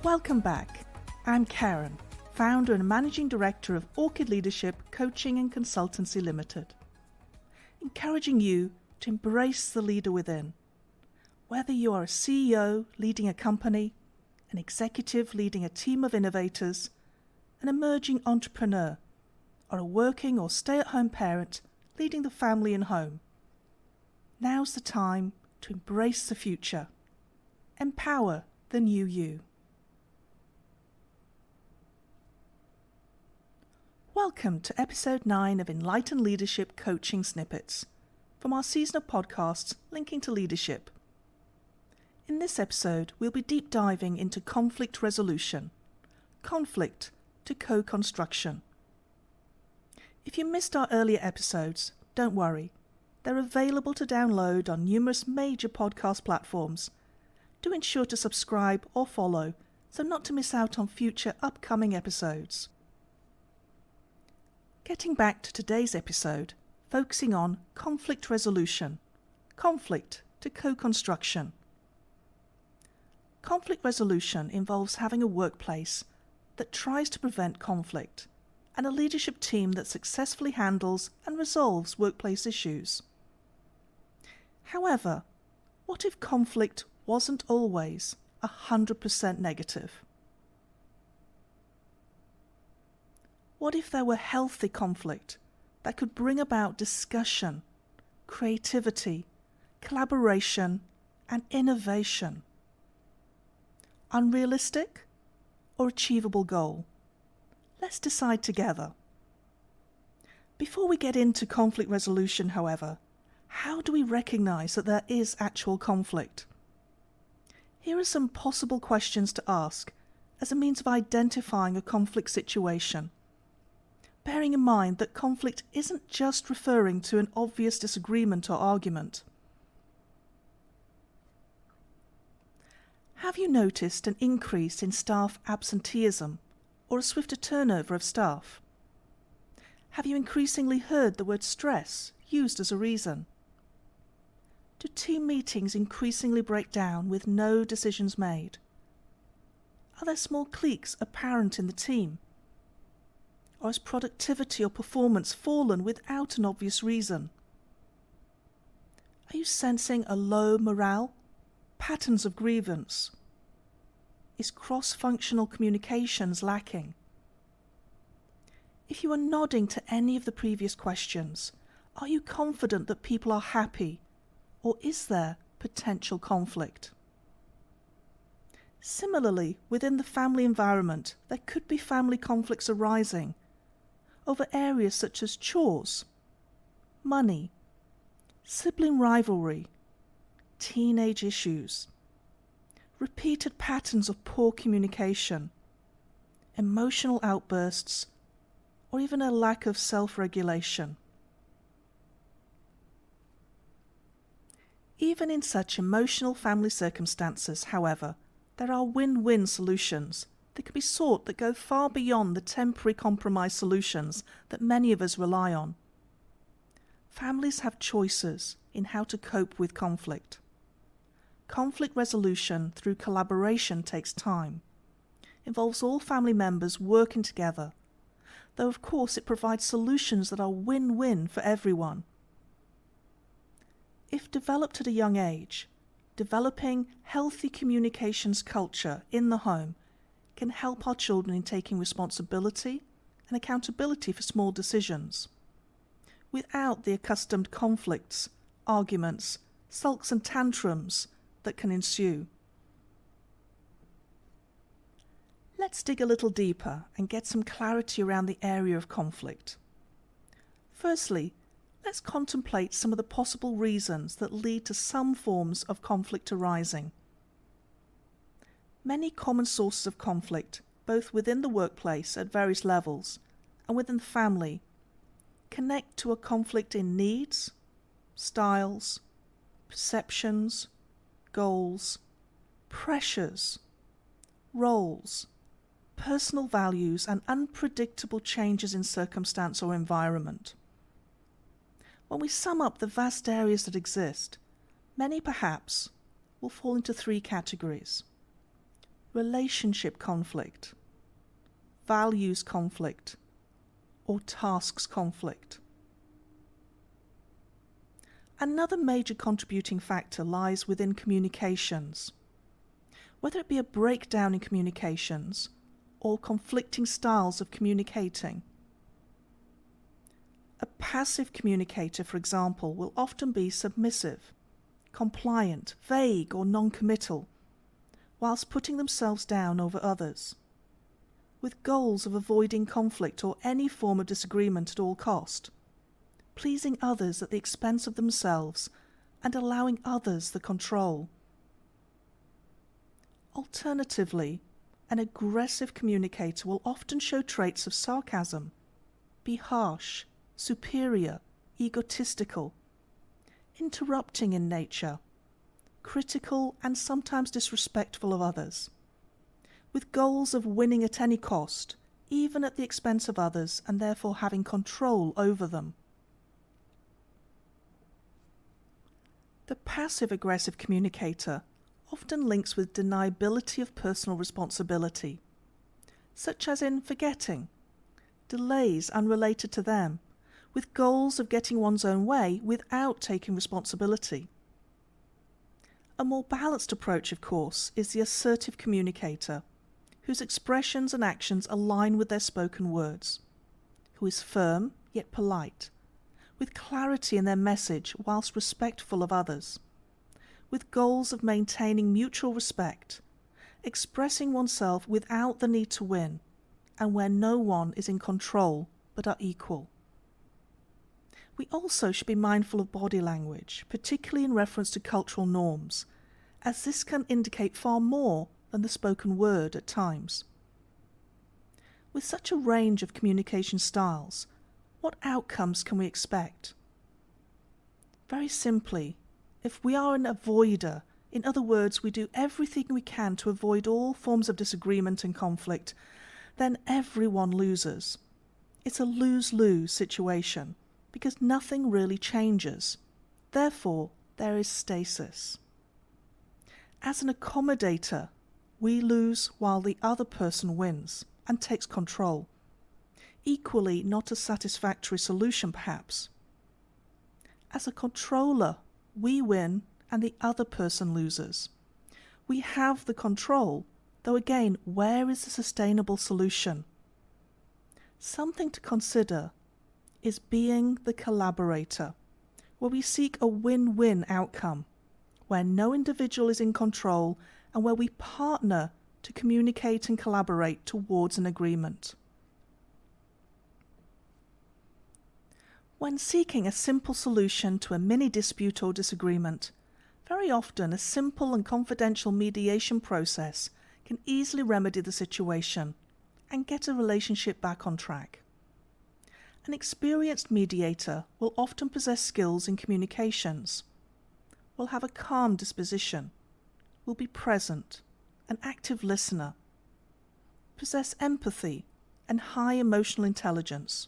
Welcome back. I'm Karen, founder and managing director of Orchid Leadership Coaching and Consultancy Limited, encouraging you to embrace the leader within. Whether you are a CEO leading a company, an executive leading a team of innovators, an emerging entrepreneur, or a working or stay-at-home parent leading the family and home, now's the time to embrace the future. Empower the new you. Welcome to episode 9 of Enlightened Leadership Coaching Snippets from our season of podcasts linking to leadership. In this episode, we'll be deep diving into conflict resolution, conflict to co-construction. If you missed our earlier episodes, don't worry. They're available to download on numerous major podcast platforms. Do ensure to subscribe or follow so not to miss out on future upcoming episodes. Getting back to today's episode, focusing on conflict resolution, conflict to co-construction. Conflict resolution involves having a workplace that tries to prevent conflict and a leadership team that successfully handles and resolves workplace issues. However, what if conflict wasn't always 100% negative? What if there were healthy conflict that could bring about discussion, creativity, collaboration, and innovation? Unrealistic or achievable goal? Let's decide together. Before we get into conflict resolution, however, how do we recognize that there is actual conflict? Here are some possible questions to ask as a means of identifying a conflict situation, bearing in mind that conflict isn't just referring to an obvious disagreement or argument. Have you noticed an increase in staff absenteeism or a swifter turnover of staff? Have you increasingly heard the word stress used as a reason? Do team meetings increasingly break down with no decisions made? Are there small cliques apparent in the team? Or has productivity or performance fallen without an obvious reason? Are you sensing a low morale? Patterns of grievance? Is cross-functional communications lacking? If you are nodding to any of the previous questions, are you confident that people are happy, or is there potential conflict? Similarly, within the family environment, there could be family conflicts arising over areas such as chores, money, sibling rivalry, teenage issues, repeated patterns of poor communication, emotional outbursts, or even a lack of self-regulation. Even in such emotional family circumstances, however, there are win-win solutions that can be sought that go far beyond the temporary compromise solutions that many of us rely on. Families have choices in how to cope with conflict. Conflict resolution through collaboration takes time, involves all family members working together, though of course it provides solutions that are win-win for everyone. If developed at a young age, developing healthy communications culture in the home can help our children in taking responsibility and accountability for small decisions, without the accustomed conflicts, arguments, sulks and tantrums that can ensue. Let's dig a little deeper and get some clarity around the area of conflict. Firstly, let's contemplate some of the possible reasons that lead to some forms of conflict arising. Many common sources of conflict, both within the workplace at various levels and within the family, connect to a conflict in needs, styles, perceptions, goals, pressures, roles, personal values, and unpredictable changes in circumstance or environment. When we sum up the vast areas that exist, many perhaps will fall into 3 categories: relationship conflict, values conflict, or tasks conflict. Another major contributing factor lies within communications. Whether it be a breakdown in communications or conflicting styles of communicating. A passive communicator, for example, will often be submissive, compliant, vague or non-committal, whilst putting themselves down over others, with goals of avoiding conflict or any form of disagreement at all cost, pleasing others at the expense of themselves and allowing others the control. Alternatively, an aggressive communicator will often show traits of sarcasm, be harsh, superior, egotistical, interrupting in nature, critical and sometimes disrespectful of others, with goals of winning at any cost, even at the expense of others, and therefore having control over them. The passive-aggressive communicator often links with deniability of personal responsibility, such as in forgetting, delays unrelated to them, with goals of getting one's own way without taking responsibility. A more balanced approach, of course, is the assertive communicator, whose expressions and actions align with their spoken words, who is firm yet polite, with clarity in their message whilst respectful of others, with goals of maintaining mutual respect, expressing oneself without the need to win, and where no one is in control but are equal. We also should be mindful of body language, particularly in reference to cultural norms, as this can indicate far more than the spoken word at times. With such a range of communication styles, what outcomes can we expect? Very simply, if we are an avoider, in other words, we do everything we can to avoid all forms of disagreement and conflict, then everyone loses. It's a lose-lose situation, because nothing really changes. Therefore, there is stasis. As an accommodator, we lose while the other person wins and takes control. Equally, not a satisfactory solution, perhaps. As a controller, we win and the other person loses. We have the control, though again, where is the sustainable solution? Something to consider is being the collaborator, where we seek a win-win outcome, where no individual is in control and where we partner to communicate and collaborate towards an agreement. When seeking a simple solution to a mini dispute or disagreement, very often a simple and confidential mediation process can easily remedy the situation and get a relationship back on track. An experienced mediator will often possess skills in communications, will have a calm disposition, will be present, an active listener, possess empathy and high emotional intelligence.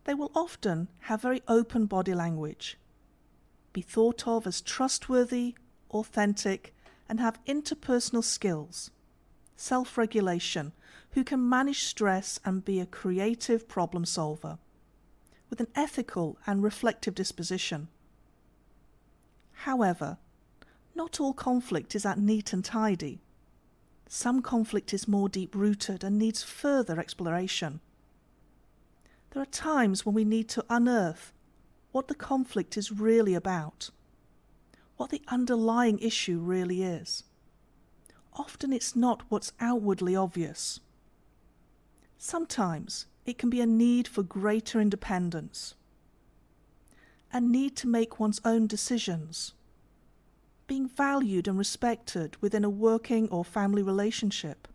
They will often have very open body language, be thought of as trustworthy, authentic, and have interpersonal skills, self-regulation, who can manage stress and be a creative problem solver, with an ethical and reflective disposition. However, not all conflict is that neat and tidy. Some conflict is more deep-rooted and needs further exploration. There are times when we need to unearth what the conflict is really about, what the underlying issue really is. Often it's not what's outwardly obvious. Sometimes it can be a need for greater independence, a need to make one's own decisions, being valued and respected within a working or family relationship,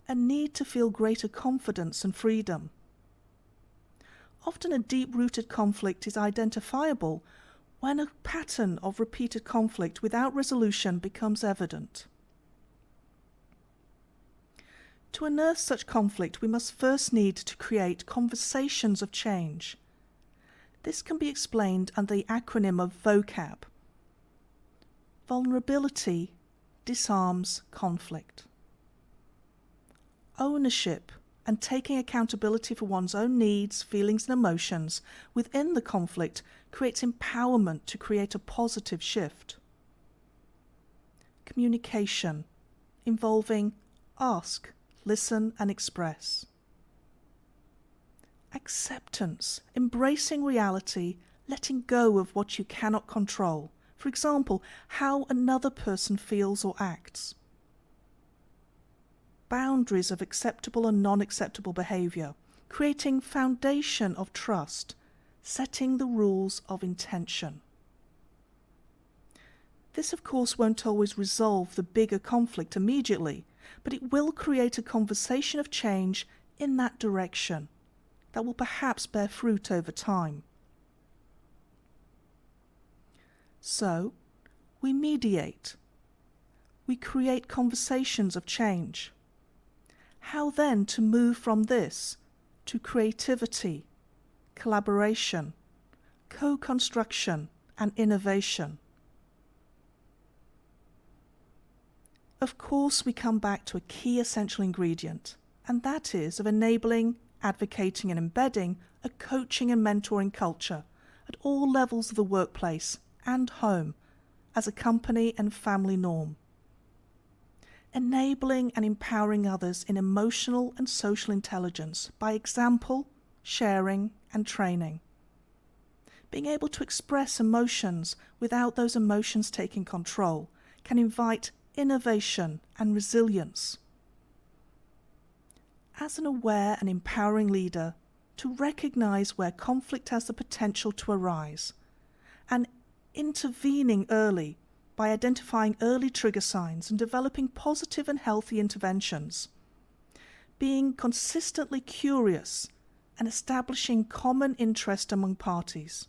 a need to feel greater confidence and freedom. Often a deep-rooted conflict is identifiable when a pattern of repeated conflict without resolution becomes evident. To unearth such conflict, we must first need to create conversations of change. This can be explained under the acronym of VOCAB: vulnerability, disarms conflict. Ownership and taking accountability for one's own needs, feelings and emotions within the conflict creates empowerment to create a positive shift. Communication, involving ask, listen and express. Acceptance, embracing reality, letting go of what you cannot control. For example, how another person feels or acts. Boundaries of acceptable and non-acceptable behavior, creating foundation of trust, setting the rules of intention. This, of course, won't always resolve the bigger conflict immediately, but it will create a conversation of change in that direction that will perhaps bear fruit over time. So, we mediate. We create conversations of change. How then to move from this to creativity, collaboration, co-construction, and innovation? Of course, we come back to a key essential ingredient, and that is of enabling, advocating, and embedding a coaching and mentoring culture at all levels of the workplace and home as a company and family norm. Enabling and empowering others in emotional and social intelligence by example, sharing, and training. Being able to express emotions without those emotions taking control can invite innovation and resilience. As an aware and empowering leader, to recognize where conflict has the potential to arise, and intervening early by identifying early trigger signs and developing positive and healthy interventions. Being consistently curious and establishing common interest among parties,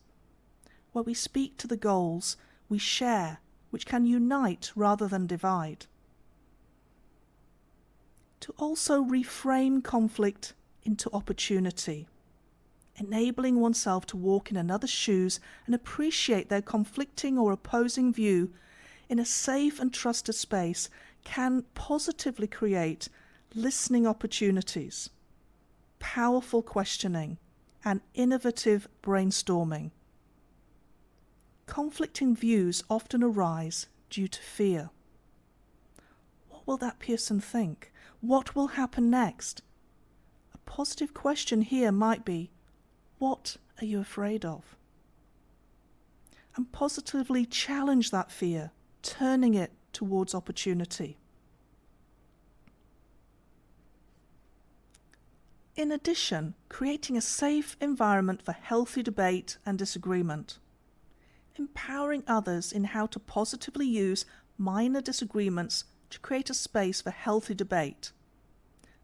where we speak to the goals we share, which can unite rather than divide. To also reframe conflict into opportunity, enabling oneself to walk in another's shoes and appreciate their conflicting or opposing view in a safe and trusted space can positively create listening opportunities, powerful questioning, and innovative brainstorming. Conflicting views often arise due to fear. What will that person think? What will happen next? A positive question here might be, what are you afraid of? And positively challenge that fear, turning it towards opportunity. In addition, creating a safe environment for healthy debate and disagreement. Empowering others in how to positively use minor disagreements to create a space for healthy debate,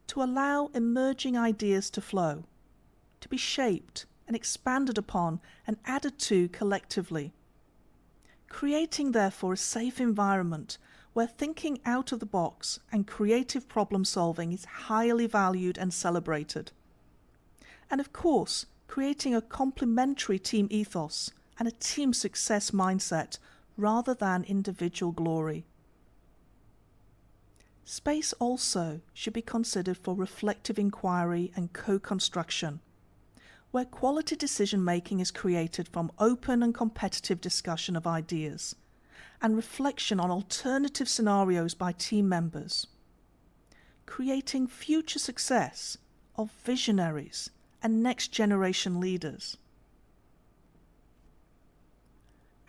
to allow emerging ideas to flow, to be shaped and expanded upon and added to collectively. Creating, therefore, a safe environment where thinking out of the box and creative problem solving is highly valued and celebrated. And of course, creating a complementary team ethos and a team success mindset rather than individual glory. Space also should be considered for reflective inquiry and co-construction, where quality decision-making is created from open and competitive discussion of ideas and reflection on alternative scenarios by team members, creating future success of visionaries and next-generation leaders.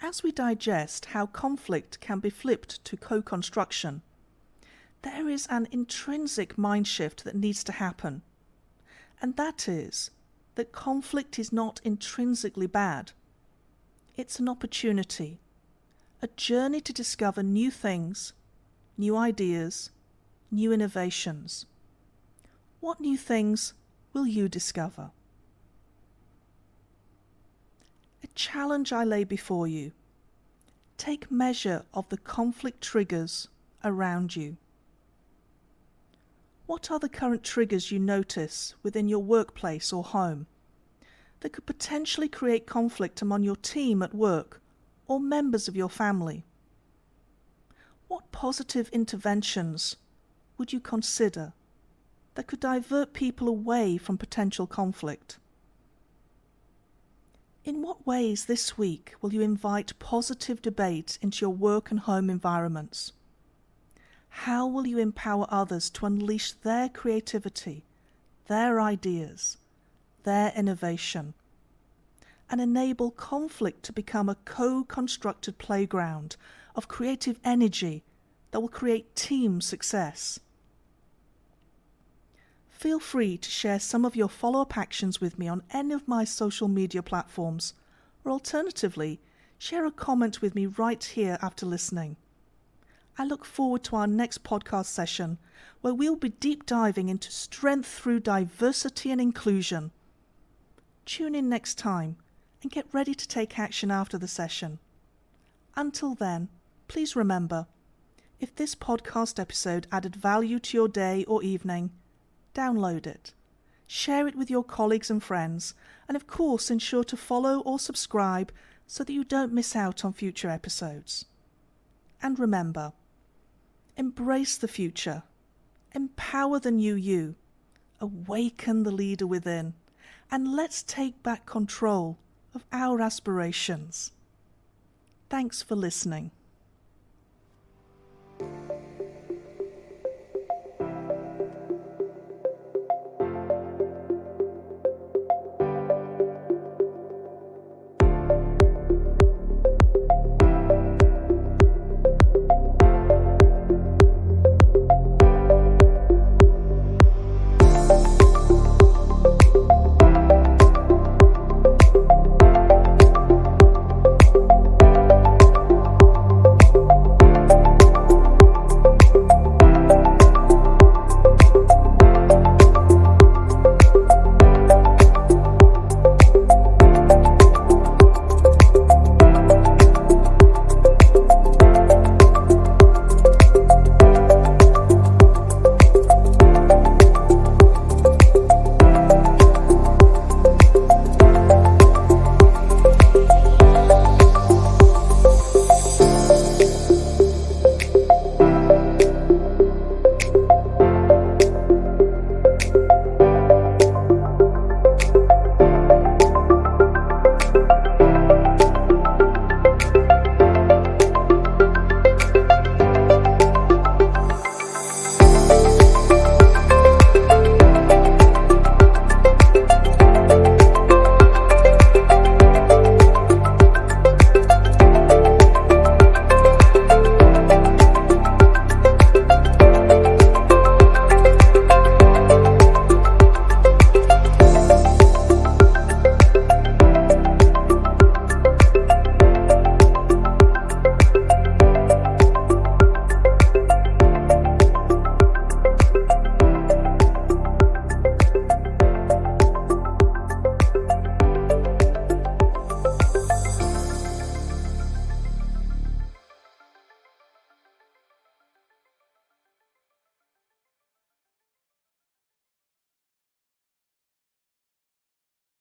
As we digest how conflict can be flipped to co-construction, there is an intrinsic mind shift that needs to happen, and that is that conflict is not intrinsically bad. It's an opportunity, a journey to discover new things, new ideas, new innovations. What new things will you discover? A challenge I lay before you. Take measure of the conflict triggers around you. What are the current triggers you notice within your workplace or home that could potentially create conflict among your team at work or members of your family? What positive interventions would you consider that could divert people away from potential conflict? In what ways this week will you invite positive debate into your work and home environments? How will you empower others to unleash their creativity, their ideas, their innovation, and enable conflict to become a co-constructed playground of creative energy that will create team success? Feel free to share some of your follow-up actions with me on any of my social media platforms, or alternatively, share a comment with me right here after listening. I look forward to our next podcast session, where we'll be deep diving into strength through diversity and inclusion. Tune in next time and get ready to take action after the session. Until then, please remember, if this podcast episode added value to your day or evening, download it, share it with your colleagues and friends, and of course ensure to follow or subscribe so that you don't miss out on future episodes. And remember, embrace the future, empower the new you, awaken the leader within, and let's take back control of our aspirations. Thanks for listening.